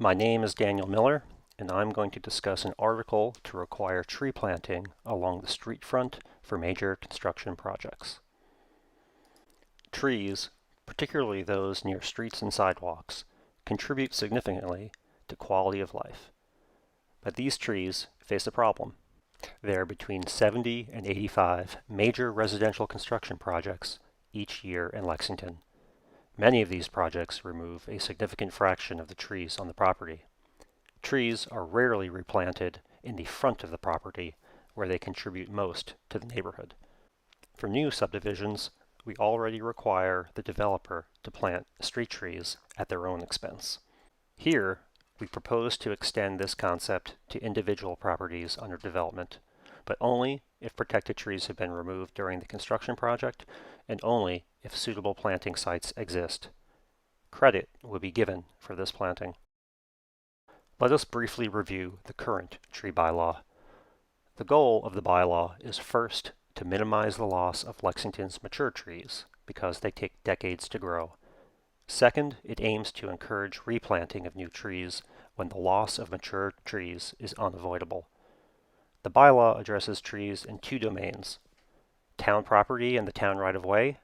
My name is Daniel Miller, and I'm going to discuss an article to require tree planting along the street front for major construction projects. Trees, particularly those near streets and sidewalks, contribute significantly to quality of life. But these trees face a problem. There are between 70 and 85 major residential construction projects each year in Lexington. Many of these projects remove a significant fraction of the trees on the property. Trees are rarely replanted in the front of the property, where they contribute most to the neighborhood. For new subdivisions, we already require the developer to plant street trees at their own expense. Here, we propose to extend this concept to individual properties under development, but only if protected trees have been removed during the construction project and only if suitable planting sites exist. Credit will be given for this planting. Let us briefly review the current tree bylaw. The goal of the bylaw is first to minimize the loss of Lexington's mature trees because they take decades to grow. Second, it aims to encourage replanting of new trees when the loss of mature trees is unavoidable. The bylaw addresses trees in two domains: town property and the town right-of-way,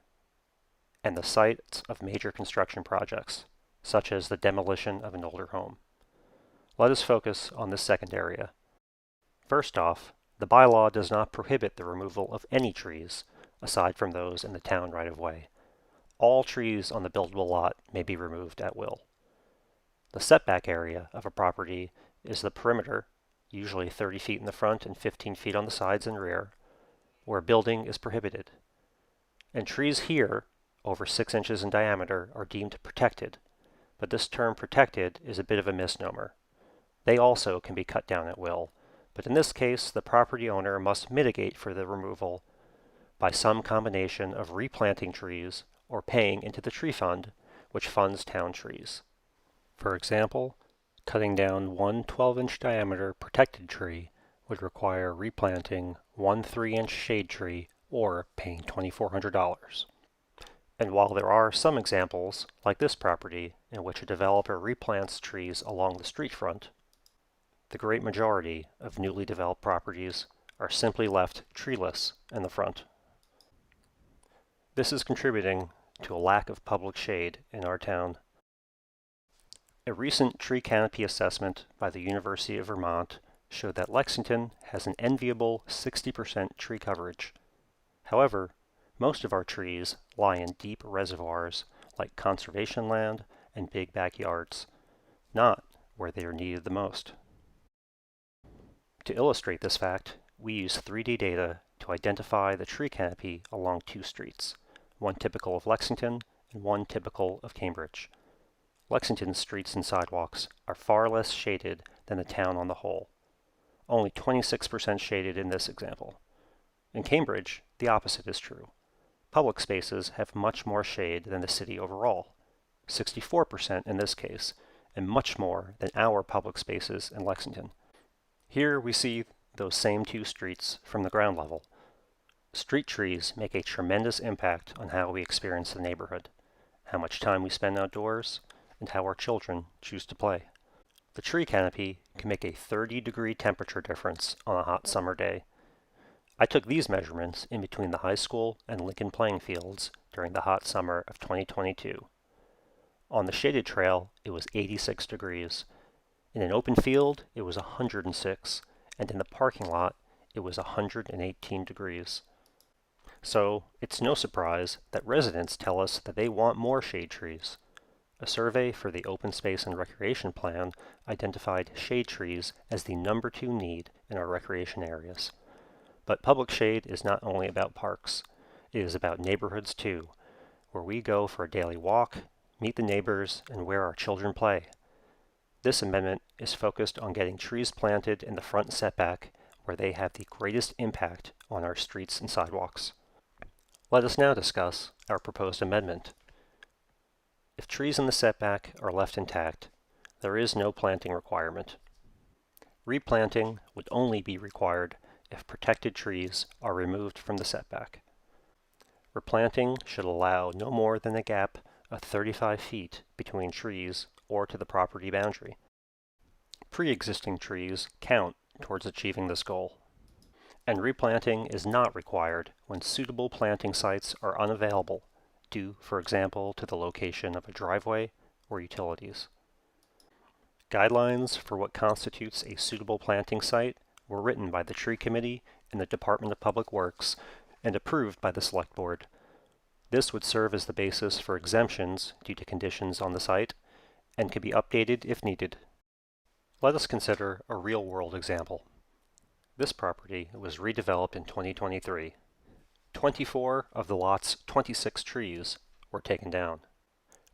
and the sites of major construction projects, such as the demolition of an older home. Let us focus on this second area. First off, the bylaw does not prohibit the removal of any trees, aside from those in the town right-of-way. All trees on the buildable lot may be removed at will. The setback area of a property is the perimeter, usually 30 feet in the front and 15 feet on the sides and rear, where building is prohibited. And trees here, over 6 inches in diameter, are deemed protected, but this term protected is a bit of a misnomer. They also can be cut down at will, but in this case, the property owner must mitigate for the removal by some combination of replanting trees or paying into the tree fund, which funds town trees. For example, cutting down one 12-inch diameter protected tree would require replanting one 3-inch shade tree or paying $2,400. And while there are some examples, like this property, in which a developer replants trees along the street front, the great majority of newly developed properties are simply left treeless in the front. This is contributing to a lack of public shade in our town. A recent tree canopy assessment by the University of Vermont showed that Lexington has an enviable 60% tree coverage. However, most of our trees lie in deep reservoirs like conservation land and big backyards, not where they are needed the most. To illustrate this fact, we use 3D data to identify the tree canopy along two streets, one typical of Lexington and one typical of Cambridge. Lexington's streets and sidewalks are far less shaded than the town on the whole, only 26% shaded in this example. In Cambridge, the opposite is true. Public spaces have much more shade than the city overall, 64% in this case, and much more than our public spaces in Lexington. Here we see those same two streets from the ground level. Street trees make a tremendous impact on how we experience the neighborhood, how much time we spend outdoors, and how our children choose to play. The tree canopy can make a 30-degree temperature difference on a hot summer day. I took these measurements in between the high school and Lincoln playing fields during the hot summer of 2022. On the shaded trail, it was 86 degrees. In an open field, it was 106, and in the parking lot, it was 118 degrees. So, it's no surprise that residents tell us that they want more shade trees. A survey for the Open Space and Recreation Plan identified shade trees as the number 2 need in our recreation areas. But public shade is not only about parks, it is about neighborhoods too, where we go for a daily walk, meet the neighbors, and where our children play. This amendment is focused on getting trees planted in the front setback where they have the greatest impact on our streets and sidewalks. Let us now discuss our proposed amendment. If trees in the setback are left intact, there is no planting requirement. Replanting would only be required if protected trees are removed from the setback. Replanting should allow no more than a gap of 35 feet between trees or to the property boundary. pre-existing trees count towards achieving this goal. And replanting is not required when suitable planting sites are unavailable due, for example, to the location of a driveway or utilities. Guidelines for what constitutes a suitable planting site were written by the Tree Committee in the Department of Public Works and approved by the Select Board. This would serve as the basis for exemptions due to conditions on the site and can be updated if needed. Let us consider a real-world example. This property was redeveloped in 2023. 24 of the lot's 26 trees were taken down.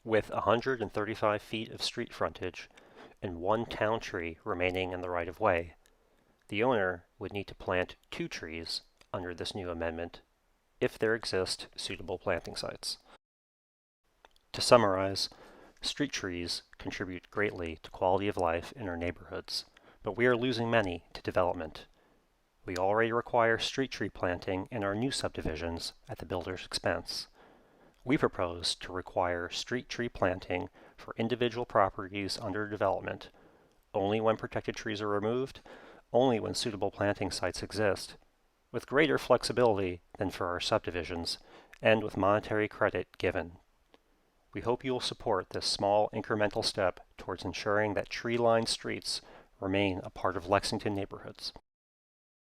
With 135 feet of street frontage and one town tree remaining in the right-of-way, the owner would need to plant 2 trees under this new amendment if there exist suitable planting sites. To summarize, street trees contribute greatly to quality of life in our neighborhoods, but we are losing many to development. We already require street tree planting in our new subdivisions at the builder's expense. We propose to require street tree planting for individual properties under development, only when protected trees are removed, only when suitable planting sites exist, with greater flexibility than for our subdivisions, and with monetary credit given. We hope you will support this small incremental step towards ensuring that tree-lined streets remain a part of Lexington neighborhoods.